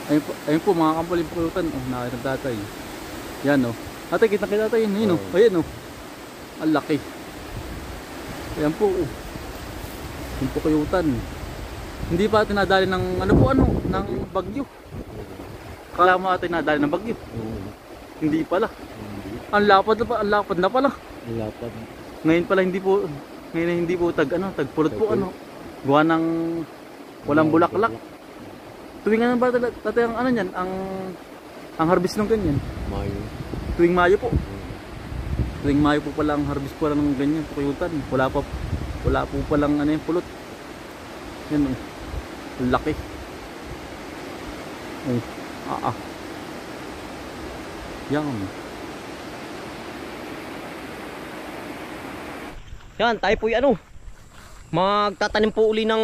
Ayun po mga kampuling pulutan. Oh, nakita ng tatay. Yan oh. Tatay, kita tatay. Ayun oh. Ayan oh. Ang laki. Ayan po oh. Yung pukuyutan. Hindi pa tinadali ng ng bagyo. Kala mo natin nadali ng bagyo. Hindi pala. Ang lapad na pala. Lapad. Ngayon pala hindi po tagpulot po gawa ng walang bulaklak. Tuwing ano ba tatay ang niyan, ang harvest ng ganyan? Mayo. Tuwing Mayo po. Tuwing Mayo po pala ang harvest po ng ganyan, pukuyutan. Wala po palang yung pulot. Yan oh. Laki. Oh. Yan. Yan, tayo po magtatanim po uli ng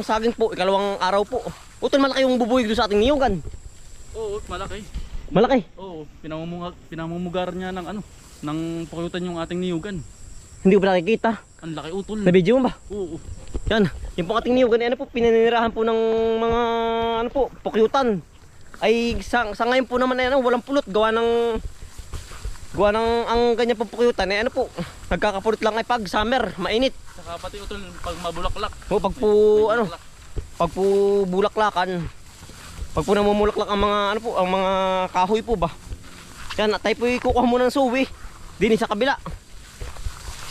saging po, ikalawang araw po. Utol, malaki yung bubuyog doon sa ating niyugan. Oo, malaki. Malaki? Oo, pinamumugar niya ng pukuyutan yung ating niyugan. Hindi ko ba nakikita? Ang laki utol. Na video mo ba? Oo. Yan, yung pong ating niyugan, pininirahan po ng mga pukuyutan. Ay sa ngayon po naman walang pulot, gawa ng ang ganyan po pukuyutan nagkakapulot lang ay pag summer, mainit. Saka pati utol pag mabulaklak. O pag po bulaklakan. Pag po namumulaklak ang mga ang mga kahoy po ba. Yan, tayo po kukuha muna ng suwi din sa kabila.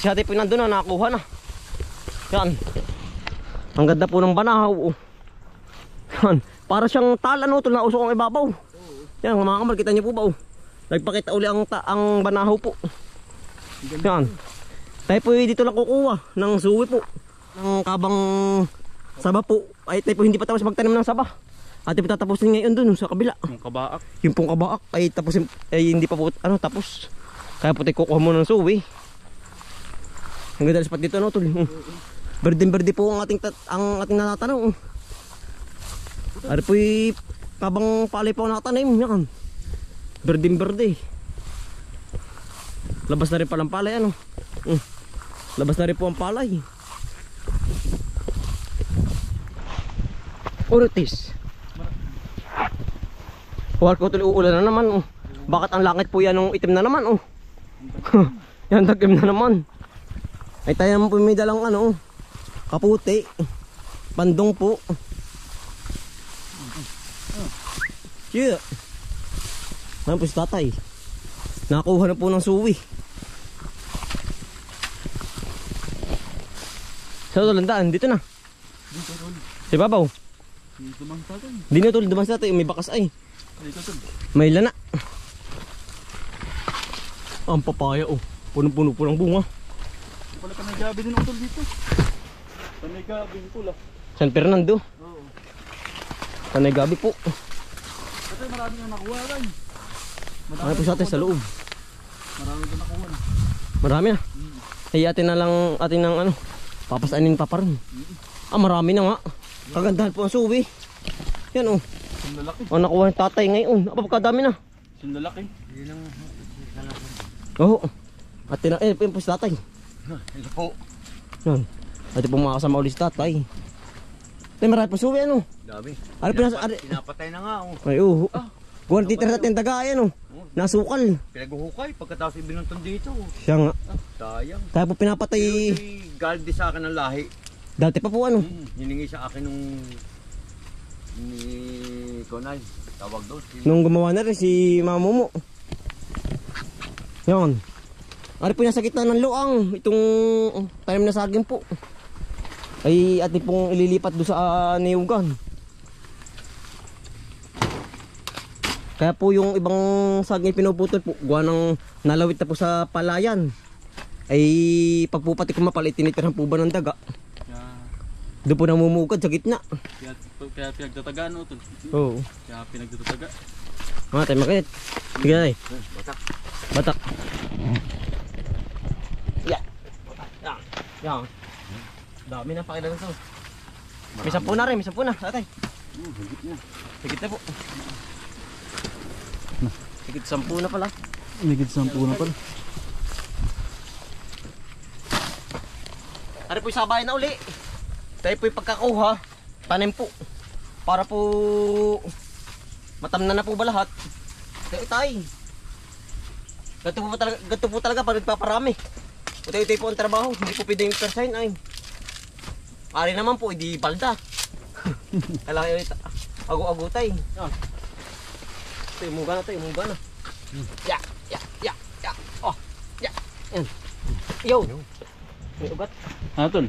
Si ate po nandoon na nakakuha na. Yan. Ang ganda po ng banahaw. Yan. Para siyang talan utol na usok ang ibabaw. Yan mga kamal, kita niyo po ba nagpakita uli ang banahaw po. Yan. Tayo po dito lang kukuha ng suwi po. Ng kabang saba po. Ay tayo po hindi pa tapos magtanim ng saba. At po tatapusin ngayon dun sa kabila. Yung kabaak. Yung pong kabaak ay tapusin ay hindi pa po tapos. Kaya po tayo kukuha muna ng suwi. Ang ganda spot dito tol. Berde po ang ating natatanaw. Ari po kabang palay pa nakatanim. Yan. Berde. Labas na rin palang palay Labas na rin po ang palay. Uritis. Huwag ko tuloy uulan na naman Bakit ang langit po yan ng itim na naman Yan tagim na naman. Ay tayo naman po may dalang kaputi. Bandong po. Yeah. Naman po si tatay. Nakakuha na po ng suwi. Sa landaan, dito na. Si babaw. Dito tol, dumang sa tatay. May bakas ay. May lana. Ang papaya punong-puno po ng bunga. Wala ka na gabi din utol dito. Panay gabi utol San Fernando. Oo. Panay gabi po. Kasi marami na nakuha rin. Marami po sa atin sa loob. Marami na nakuha na. Marami na. Ay atin na lang papasanin pa rin. Marami na nga. Kagandahan po ang suwi. Yan Sinlalaki. Nakuha ng tatay ngayon. Pagkadami na. Sinlalaki. Oo. Atin na po si tatay. Ito po. Yan. Atin po makakasama ulit si tatay. Tay marami po suwi Dami. Pinapatay na nga Ay Guwan titira natin daga nasukal. Pinaguhukay pagkatapos ibinunton dito. Siya nga. Sayang. Kaya po pinapatay. Galdi sa akin ng lahi. Dati pa po Hiningi sa akin nung ni Konay. Tawag doon. Nung gumawa na rin si Mama mo. Yan. Ari po nasa gitna ng luang. Itong tanim na saging po. Ay atin pong ililipat doon sa niyugan. Kaya po yung ibang saging pinuputol po, gawa ng nalawit na po sa palayan. Ay pagpupati kumapal, tinitirahan po ba ng daga? Doon po namumugad sa gitna. Kaya pinagtataga utol. Oo. Kaya pinagtataga. Mga tayo makit. Sige tayo. Batak. Yan. Dami na pakilalan sa. May 10 na rin, may 10 na. Tatay. Higit na po. Higit 10 na pala. Higit 10 na pala. Ari po sabay na uli. Tayo po pagkakuha. Tanim po. Para po Matamnan na po ba lahat? Tay. Ganito po talaga pag nagpaparami. Utay-utay po ang trabaho. Hindi po pwede yung persahin ay. Ari naman po, hindi balda. Kailangan ulit agu-agutay. Tayo, umuga na. Ya. Oh, ya. Yan. Yo. May ugat. Ano tol?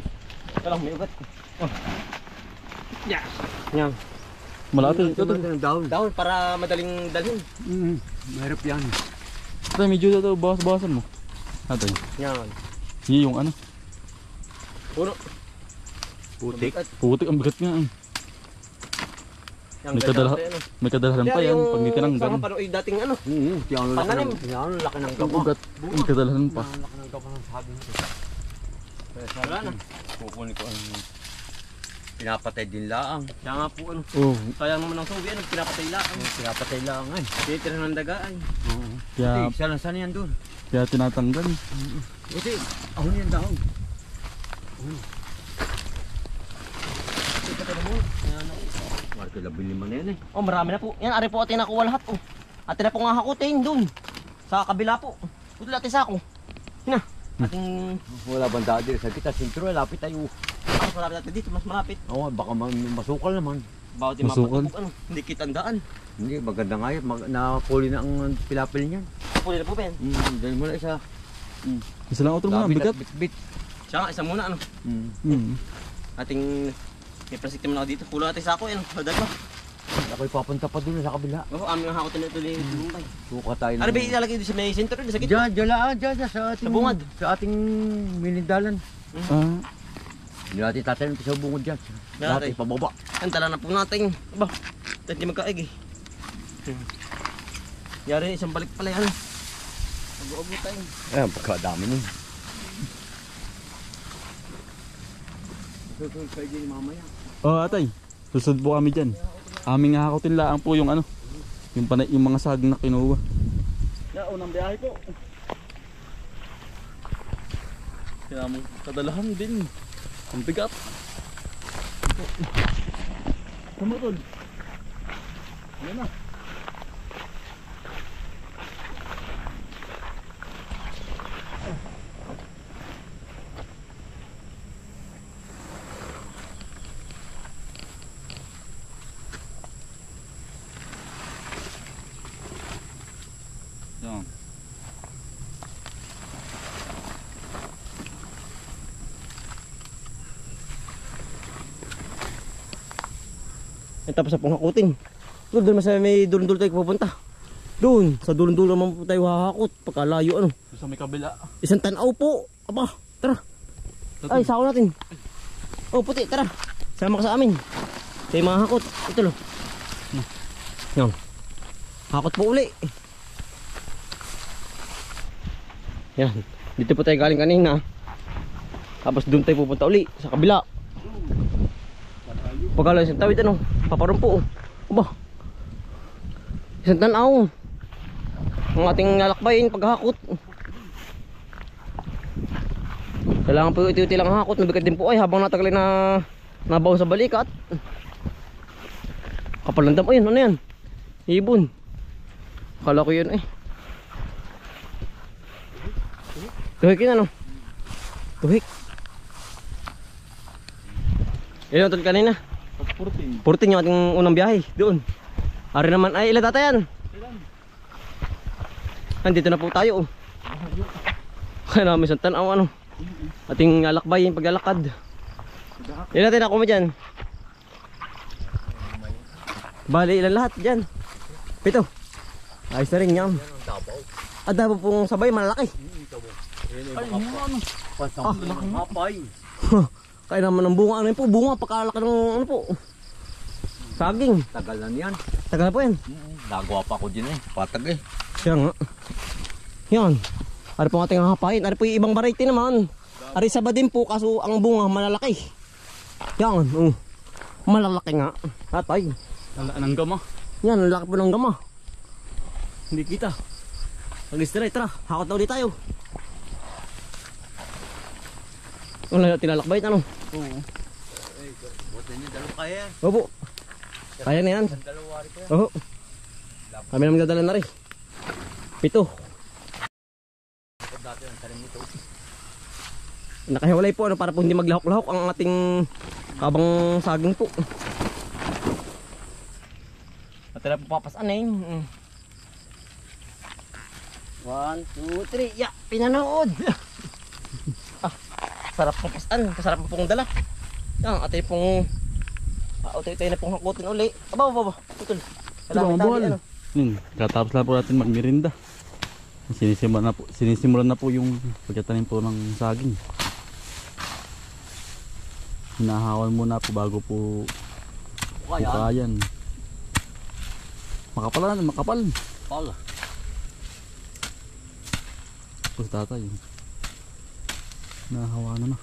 Kalang may ugat. Oh. Ya. Yan. Malaki. Ito Ito tol. ng dahon. Dahon para madaling dalhin. Mahirap yan. Ito medyo ito. Bawas-bawasan mo. Ano tol? Yan. Yun yung ano. Puno. Putik. Putik ang bigat nga. Yan, May kadalahan pa yan. Pag hindi tinanggal. Sa kapano ay dating ano. Tiyan Pananim. laki ng Ang gama. ugat. May kadalahan pa. Laki ng gama ng sabi nito. Wala na. Kukunin ko ang pinapatay din laang. Kaya nga po ano. Oh. Sayang naman ang suwi ano. Pinapatay lang. Pinapatay laang ay. Tinitira ng daga ay. Kaya, Isa lang sana yan doon. kaya tinatanggal. Ito ahon yan dahon. Marco labili man yan eh. Oh, marami na po. Yan, ari po atin nakuha lahat oh. Atin na po nga hakutin doon. Sa kabila po. Ito natin sa ako. Hina. Ating Wala bang dati sa kita sintro lapit tayo. mas malapit natin dito, mas malapit. Oo, baka masukal naman. Bawat yung Masukal. mapatubog ano. Hindi kitandaan. Hindi, maganda nga yan. Nakapuli na ang pilapil niyan. Puli na po Ben. Dahil mo na isa. Isa lang utol mo. Ang bigat. Bit-bit. Siya nga, isa muna ano. Ating may plastic naman ako dito. Kulang natin sa ako yan. Madal ba? Ako'y papunta pa doon sa kabila. Oo, aming ang hakutin ito ni Lumbay. Suka tayo. Ano ba ilalagay doon sa may center doon sa gitna? Diyan, sa ating... Sa bungad? Sa ating minindalan. Ah. Hindi natin tatayin sa bungod dyan. Dati. Dati, pababa. Ang tala na po natin. Aba, dahil di magkaig eh. Yari isang balik pala yan. Mag-uubot tayo. Ayan, pagkadami nun. Kayo din mamaya. Oh, atay. Susunod po kami dyan. Aming hahakutin laang po yung ano. Yung mga saging na kinuha. Na, unang biyahe po. Kaya mo kadalahan din. Ang bigat. Tumutol. Ayan na. Yan. Tapos na pong hakutin. Doon sa may dulon-dulon tayo pupunta. Doon, sa dulon-dulon naman po tayo hahakot. Pagkalayo ano. Sa may kabila. Isang tanaw po. Aba, tara. Ay, sako natin. Oh, puti, tara. Sama ka sa amin. Tayo mga hakot. Ito lo. Yan. Hakot po uli. Yan. Dito po tayo galing kanina. Tapos doon tayo pupunta uli. Sa kabila. Pagkalayo isang tawid ano. Paparoon po. Aba. Isang tanaw. Ang ating lalakbayin paghakot. Kailangan po iti-uti lang hakot. Nabigat din po ay habang natagal na nabaw sa balikat. Kapal ng dam. Ayun, ano yan? Ibon. Akala ko yun eh. Tuhik yun ano? Tuhik. Ilan utol kanina? 14. 14 yung ating unang biyahe. Doon. Ari naman. Ay, ilan tata yan? Nandito na po tayo. Kaya namin isang tanaw ano. Ating alakbay yung paglalakad. Ilan natin ako mo dyan? Bali ilan lahat dyan? 7. Ayos na rin yan. Dabaw pong sabay malalaki. Ay, ano? Mapay. Kaya naman ng bunga. Ano yun po? Bunga pagkalaki ng ano po. Saging. Tagal na niyan. Tagal na po yan. Nagawa pa ako din eh. Patag eh. Siya nga. Yan. Ari po ating hapain. Ari po yung ibang variety naman. Ari saba din po kaso ang bunga malalaki. Yan. Malalaki nga. Atay. Ang gama. Yan. Ang laki po ng gama. Hindi kita. Mag-straight. Tara. Hakot na ulit tayo. Wala na tinalakbay. Ano? Oo. Buti niyo, dalawa kaya. Opo. Kaya na yan. Dalawa rin kaya. Oo. Kami naman dadala na rin. 7. Dati ang talim nito. Nakahiwalay po ano para po hindi maglahok-lahok ang ating kabang saging po. Natira po papasan eh. 1, 2, 3. Ya, pinanood. Sarap papasan. Kasarap po pong dala. Yan, atay pong utay-utay na pong hakutin uli. Aba. Putol. Diba, mabuhal? Katapos lang po natin magmirinda. Sinisimulan na po yung pagkatanim po ng saging. Hinahawan muna po bago po bukayan. Makapal. Pala. Tapos tatay. Nahawanan na.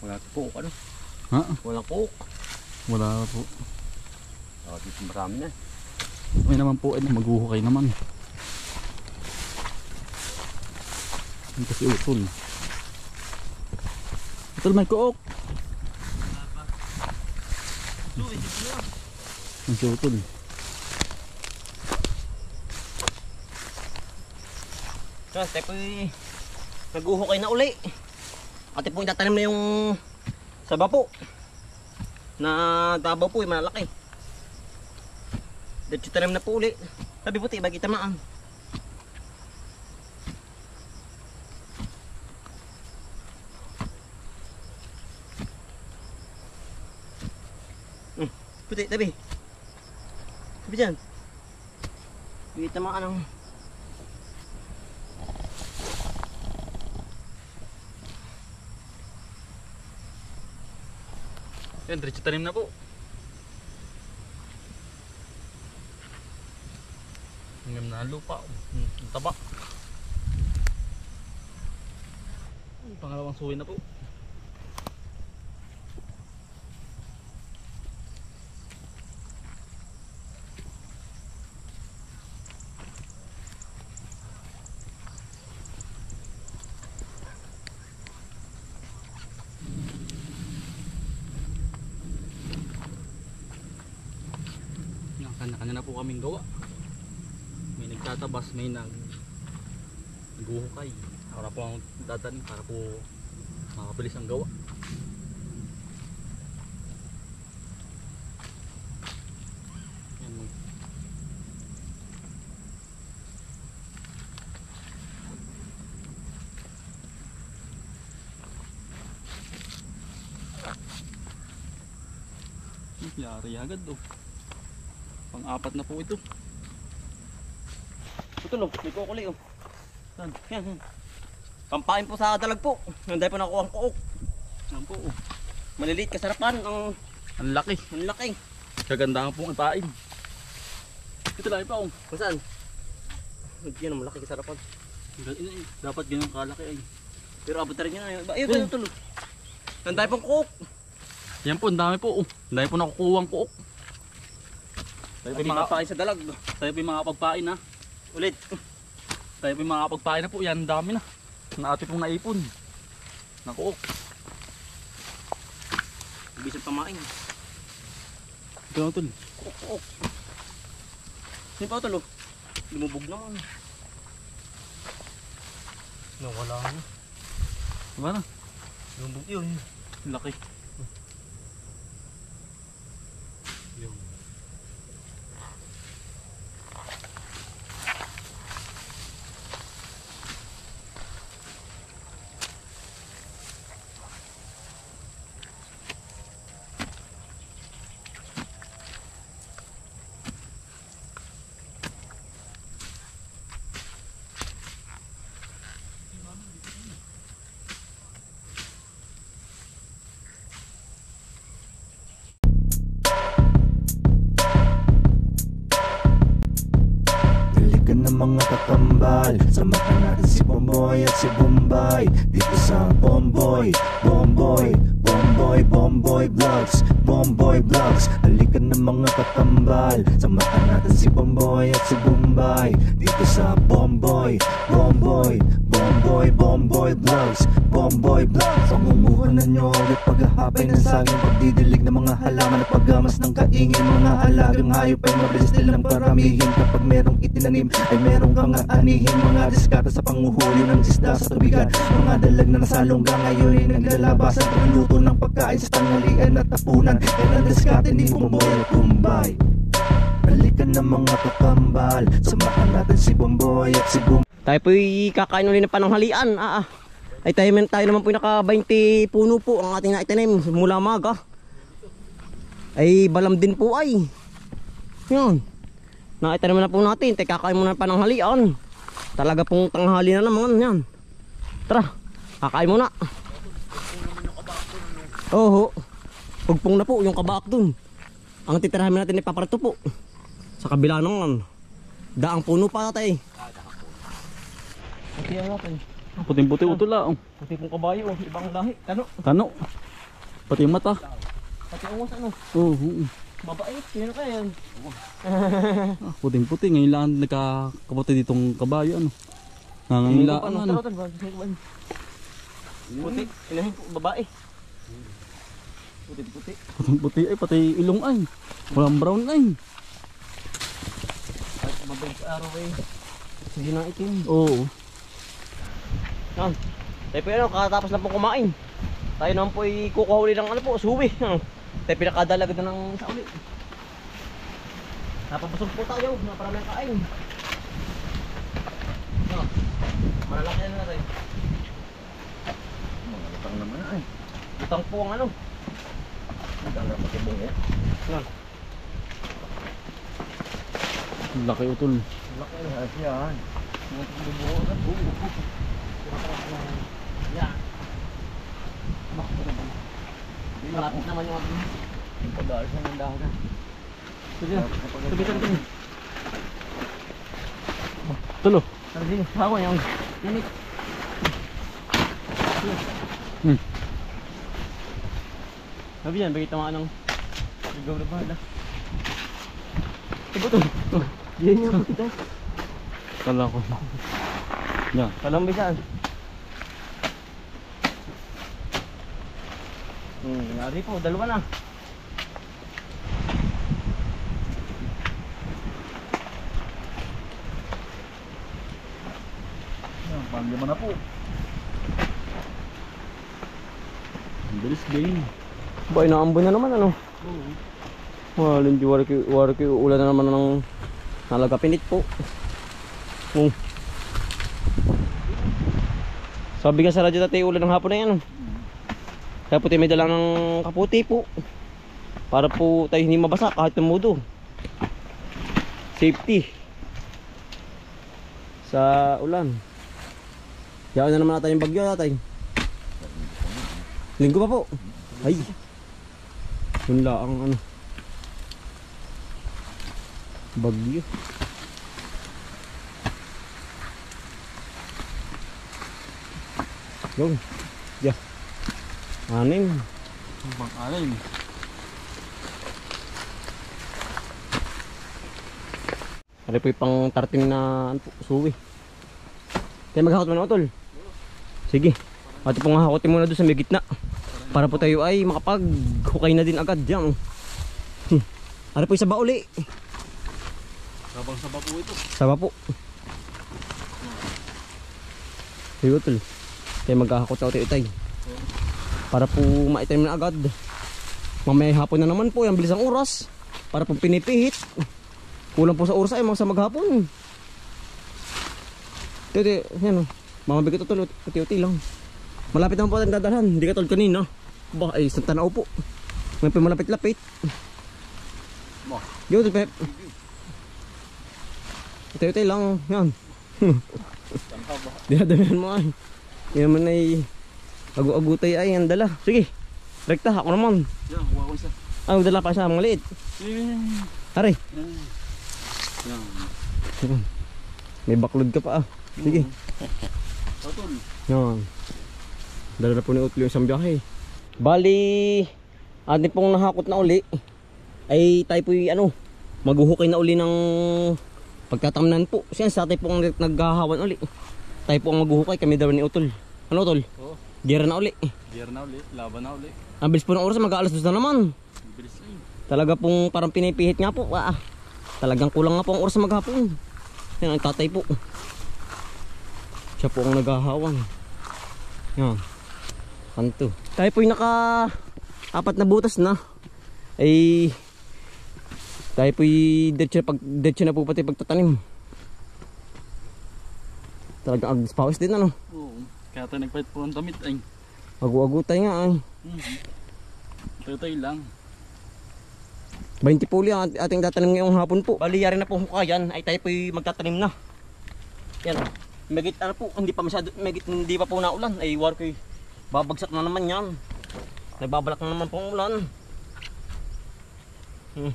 Wala po ano? Ha? Walang cook. Wala po. Dito marami na. May naman po maghuhukay naman. Yung kasi utol. Utol may kuok. Ang si utol. Tapos tayo po naghuhukay na uli. Ate po itatanim na yung saba po. Na dabaw po malaki. Dito tanim na po uli. Sabi po tibag itamaan. Puti, tabi. Tabi dyan. Bigay tamaan ang... Yan, diretso tanim na po. Hanggang na lupa. Ang taba. Pangalawang suwi na po. Kanya-kanya na po kaming gawa. May nagtatabas, may naghuhukay. Para po ang dadating para po makabilis ang gawa. Yan. Yari agad oh. Pang-apat na po ito. Ito lo, may kukuli oh. Yan. Pampain po sa dalag po. Nanday po nakuha ang kuok. Yan po oh. Maliliit kasarapan Ang laki. ang laki. Kagandahan pong ipain. Ito lang pa oh. Kung saan? Yan ang malaki kasarapan. Dapat ganyan kalaki ay. Pero abot na rin yun. Ayun, ito lo. Nanday pong kuok. Yan po, ang dami po oh. Ang dami po nakukuha ang kuok. Tayo Hindi makapain sa dalag. Tayo po yung mga pagpain ha. Ulit. Tayo po yung mga pagpain na po. Yan, ang dami na. Na ate pong naipon. Nakuok. Bisag pamain. Ito lang tol. Kuok. Hindi pa ito lo. Lumubog naman. Nawala na. Diba na? Lumubog yun. Laki. Yung. kakambal. Samahan natin si Bomboy at si Bombay dito sa Bomboy Vlogs. Bomboy Vlogs, halikan ng mga kakambal. Samahan natin si Bomboy at si Bombay dito sa Bomboy Vlogs. Bomboy Vlogs, pangumuhanan nyo at paghahapay ng saging, pagdidilig ng mga halaman at paggamas ng kaingin. Mga halagang hayop ay mabilis nilang paramihin. Kapag merong itinanim ay merong kang aanihin. Mga diskata sa panguhuli ng isda sa tubigan. Mga dalag na nasalongga ngayon ay naglalabasan. Pagluto ng pagkain sa tanghalian at tapunan. Yan ang diskate ni Bomboy at Bombay. Halikan ng mga kakambal. Samahan natin si Bomboy at si Bombay. Tayo po'y kakain ulit ng pananghalian. Ay tayo naman po'y naka 20 puno po ang ating naitanim mula maga. Ay balam din po ay. Yan. Naitanim na po natin. Tayo kakain muna ng pananghalian. Talaga pong tanghali na naman yan. Tara, kakain muna. Oo. Hugpong na po yung kabak dun. Ang titirahin natin ay paparito po. Sa kabila naman. Daang puno pa tayo. Puti ang natin. Puting-puti utol lang. Puti pong kabayo. Ibang lahi. Tano. Pati yung mata. Pati ang ano. Oo. Mabait. Sino kaya yan? Puting-puti. Ngayon lang nagkakaputi ditong kabayo. Nangangilaan. Ano? Puti. Inahin po. Babae. Puti-puti. Puting-puti ay pati ilong ay. Walang brown ay. Mabait sa araw eh. Sige na itim. Oo. Yan. Tayo po yan, kakatapos lang po kumain. Tayo naman po ay kukuha uli ng ano po, suwi. Tayo pinakadalagad na ng isa uli. Napapasok po tayo, naparami ang kain. Malalaki na natin. Mga utang naman ay. Utang po ang ano. Utang na pati bungo. Yan. Laki utol. Laki na yan. Yan. Malapit naman yung ating. Yung pag-aalis na ng dahan. Sige na. Sabi. Tulo. Sige, ako yung unit. Sabi yan, bagay tamaan ng ligaw na bahala. Ito to. Yan yung puti tayo. Kala ko. Yan. Palambisan. Nari po, dalawa na. Panglima na po. Ang bilis game. Ba, inaambon na naman ano? Walin di warki ulan na naman ng nalaga pinit po. Sabi nga sa radyo dati ulan ng hapon na yan. Kaya puti may dalang ng kaputi po. Para po tayo hindi mabasa kahit tumudo. Safety. Sa ulan. Yaon na naman natin yung bagyo natin. Linggo pa po. Ay. Yun lang ang ano. Bagyo. Yung. Yeah. Anim. Pang-anim. Ari po yung pang 13 na ano po, suwi. Kaya maghakot mo na utol. Sige. At pong hahakotin muna doon sa may gitna. Para po tayo ay makapag-hukay na din agad dyan. Ari po yung saba uli. Sabang saba po ito. Saba po. Sige utol. Kaya maghahakot sa utay-utay. Para po maitanim na agad. Mamaya hapon na naman po. Yung bilis ang oras. Para po pinipihit. Kulang po sa oras ay mga sa maghapon. Ito, yan o. Mamabigat ito, uti-uti lang. Malapit naman po ang dadalhan. Hindi ka tulad kanina. Ba, ay isang tanaw po. May pa malapit-lapit. Yo, Pep. Uti-uti lang. Yan. Dinadamihan mo ay. Yan naman ay agu-agutay ay ang dala. Sige. Rekta, ako naman. Yan, kuha ko isa. Ay, dala pa siya, mga liit. Aray. Yan. May baklod ka pa ah. Sige. Utol. Yan. Dala na po ni Utol yung isang biyahe. Bali, atin pong nahakot na uli. Ay tayo po'y maghuhukay na uli ng pagtatamnan po. Siya sa atin pong naghahawan uli. Tayo po ang maghuhukay, kami daw ni Utol. Ano Utol? Oo. Gira na uli. Gear na uli. Laban na uli. Ang bilis po ng oras, mag-aalas 2 na naman. Bilis na yun. Talaga pong parang pinipihit nga po. Talagang kulang nga po ang oras sa maghapon. Yan ang tatay po. Siya po ang naghahawan. Yan. Kanto. Tayo po'y naka 4 na butas na. Ay tayo po'y diretso na po pati pagtatanim. Talagang agos pawis din Oo. Kaya tayo nagpahit po ng damit ay. Agu-agutay nga ay. Tayo lang. 20 puli ang ating tatanim ngayong hapon po. Bali yari na po hukayan ay tayo po'y magtatanim na. Yan. Megit po, hindi pa masyado, hindi pa po naulan. Ay war ko'y babagsak na naman yan. Nagbabalak na naman po ang ulan. Yan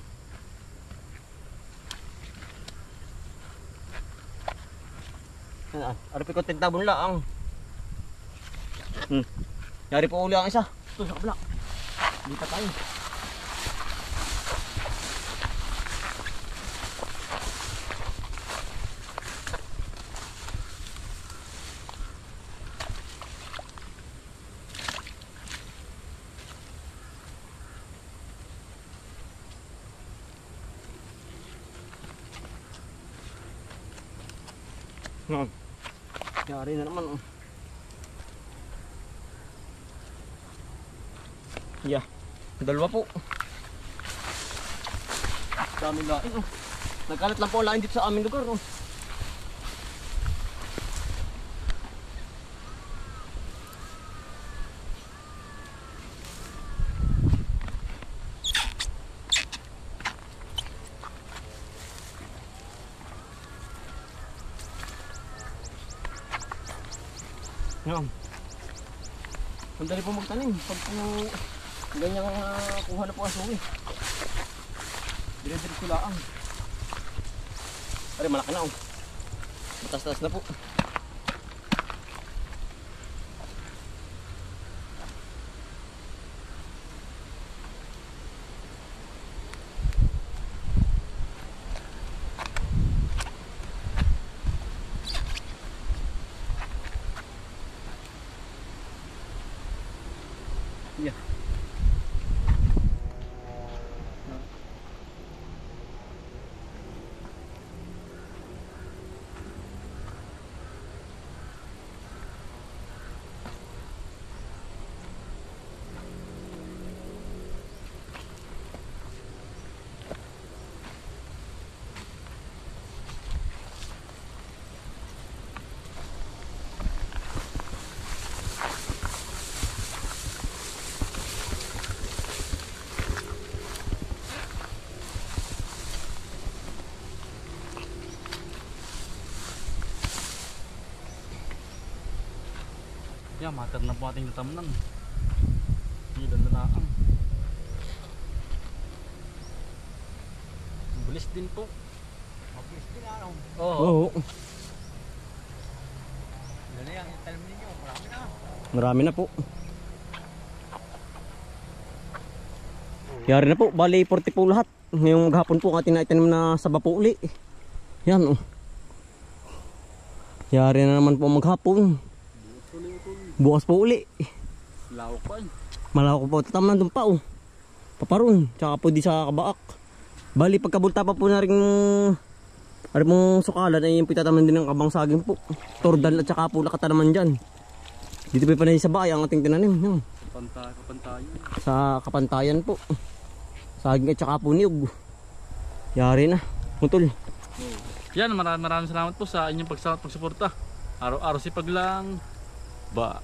aripi ko tintabon lang. Yari po uli ang isa. Ito sa kabila. Hindi pa tayo. Yari na naman. Yeah. Dalawa po. Dami lain Nagkalat lang po ang lain dito sa aming lugar Yan. Sandali po magtanim. Pag po ganyang kuha na po ang suwi. Dire-dire ko laang. Ari malaki na Matas-tas na po. Yeah. Yan, mater na po ating natamnan. Ilan na laang. Bilis din po. Mabilis din Oo. Ilan na yan, talim ninyo. Marami na. Marami na po. Yari na po, bali 40 po lahat. Ngayong maghapon po ating naitanim na saba po uli. Yan Yari na naman po maghapon. Bukas po uli. Lawak pa Malawak po tatamnan doon pa Paparon, tsaka po di sa kabaak. Bali pagkabulta pa po na rin mong sukalan ay yung pitatamnan din ng kabang saging po. Tordal at tsaka po nakatanaman dyan. Dito pa panay sa bahay ang ating tinanim. Yan. Kapantayan. Sa kapantayan po. Saging at tsaka po niyog. Yari na. Mutol. Yan, maraming salamat po sa inyong pagsuporta. Araw-araw sipag lang. Ba